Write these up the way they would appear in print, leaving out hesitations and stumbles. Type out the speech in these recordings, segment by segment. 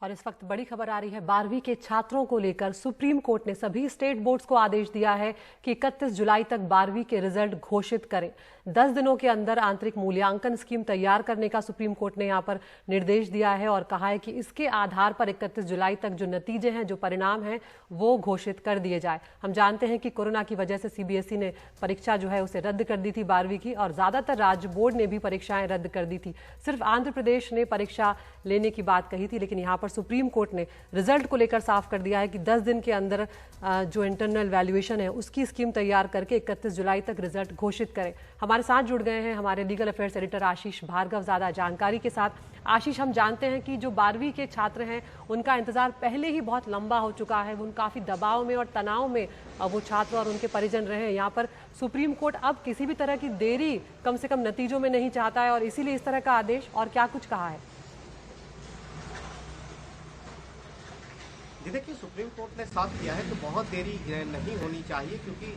और इस वक्त बड़ी खबर आ रही है 12वीं के छात्रों को लेकर। सुप्रीम कोर्ट ने सभी स्टेट बोर्ड्स को आदेश दिया है कि 31 जुलाई तक 12वीं के रिजल्ट घोषित करें। 10 दिनों के अंदर आंतरिक मूल्यांकन स्कीम तैयार करने का सुप्रीम कोर्ट ने यहां पर निर्देश दिया है और कहा है कि इसके आधार पर 31 जुलाई तक जो नतीजे हैं, जो परिणाम हैं, वो घोषित कर दिए जाए। हम जानते हैं कि कोरोना की वजह से सीबीएसई ने परीक्षा जो है उसे रद्द कर दी थी 12वीं की, और ज्यादातर राज्य बोर्ड ने भी परीक्षाएं रद्द कर दी थी। सिर्फ आंध्र प्रदेश ने परीक्षा लेने की बात कही थी, लेकिन यहाँ पर सुप्रीम कोर्ट ने रिजल्ट को लेकर साफ कर दिया है कि 10 दिन के अंदर जो इंटरनल वैल्यूएशन है उसकी स्कीम तैयार करके 31 जुलाई तक रिजल्ट घोषित करें। हमारे साथ जुड़ गए हैं हमारे लीगल अफेयर्स एडिटर आशीष भार्गव ज्यादा जानकारी के साथ। आशीष, हम जानते हैं कि जो 12वीं के छात्र हैं उनका इंतजार पहले ही बहुत लंबा हो चुका है, वो काफी दबाव में और तनाव में वो छात्र और उनके परिजन रहे हैं। यहाँ पर सुप्रीम कोर्ट अब किसी भी तरह की देरी कम से कम नतीजों में नहीं चाहता है और इसीलिए इस तरह का आदेश, और क्या कुछ कहा है? जी देखिए, सुप्रीम कोर्ट ने साफ किया है कि बहुत देरी नहीं होनी चाहिए, क्योंकि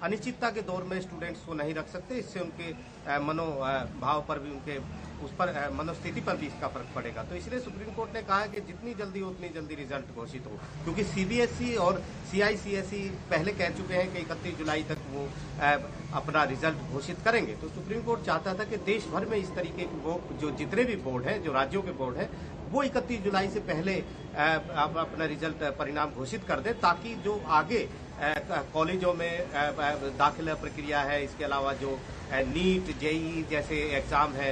अनिश्चितता के दौर में स्टूडेंट्स को नहीं रख सकते। इससे उनके मनोभाव पर भी, उनके उस पर मनोस्थिति पर भी इसका फर्क पड़ेगा। तो इसलिए सुप्रीम कोर्ट ने कहा है कि जितनी जल्दी हो उतनी जल्दी रिजल्ट घोषित हो, क्योंकि सीबीएसई और सीआईसीएसई पहले कह चुके हैं कि 31 जुलाई तक वो अपना रिजल्ट घोषित करेंगे। तो सुप्रीम कोर्ट चाहता था कि देश भर में इस तरीके के वो जो जितने भी बोर्ड हैं, जो राज्यों के बोर्ड हैं, वो 31 जुलाई से पहले अपना रिजल्ट परिणाम घोषित कर दे, ताकि जो आगे कॉलेजों में दाखिला प्रक्रिया है, इसके अलावा जो नीट जेईई जैसे एग्जाम है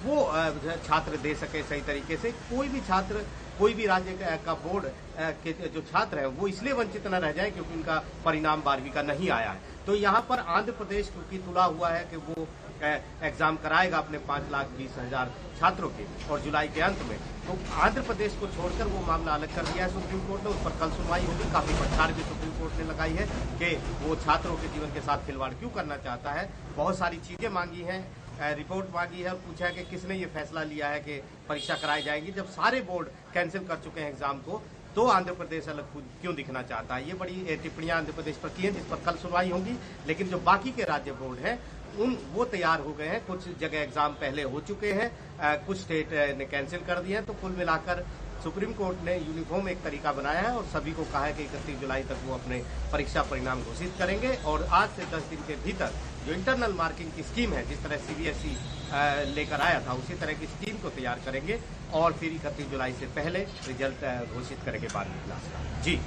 वो छात्र दे सके सही तरीके से। कोई भी छात्र, कोई भी राज्य का बोर्ड के जो छात्र हैं वो इसलिए वंचित न रह जाए क्योंकि उनका परिणाम 12वीं का नहीं आया है। तो यहाँ पर आंध्र प्रदेश क्योंकि तुला हुआ है कि वो एग्जाम कराएगा अपने 5,20,000 छात्रों के, और जुलाई के अंत में, तो आंध्र प्रदेश को छोड़कर वो मामला अलग कर दिया है सुप्रीम कोर्ट ने। उस पर कल सुनवाई होगी। काफी फटकार भी सुप्रीम कोर्ट ने लगाई है कि वो छात्रों के जीवन के साथ खिलवाड़ क्यों करना चाहता है। बहुत सारी चीजें मांगी हैं, रिपोर्ट मांगी है और पूछा है कि किसने ये फैसला लिया है कि परीक्षा कराई जाएगी। जब सारे बोर्ड कैंसिल कर चुके हैं एग्जाम को, तो आंध्र प्रदेश अलग क्यों दिखना चाहता है। ये बड़ी टिप्पणियां आंध्र प्रदेश पर की हैं, जिस पर कल सुनवाई होगी। लेकिन जो बाकी के राज्य बोर्ड हैं वो तैयार हो गए हैं। कुछ जगह एग्जाम पहले हो चुके हैं, कुछ स्टेट ने कैंसिल कर दिए हैं। तो कुल मिलाकर सुप्रीम कोर्ट ने यूनिफॉर्म एक तरीका बनाया है और सभी को कहा है कि 31 जुलाई तक वो अपने परीक्षा परिणाम घोषित करेंगे, और आज से 10 दिन के भीतर जो इंटरनल मार्किंग की स्कीम है, जिस तरह सीबीएसई लेकर आया था, उसी तरह की स्कीम को तैयार करेंगे और फिर 31 जुलाई से पहले रिजल्ट घोषित करेंगे 12वीं क्लास का। जी।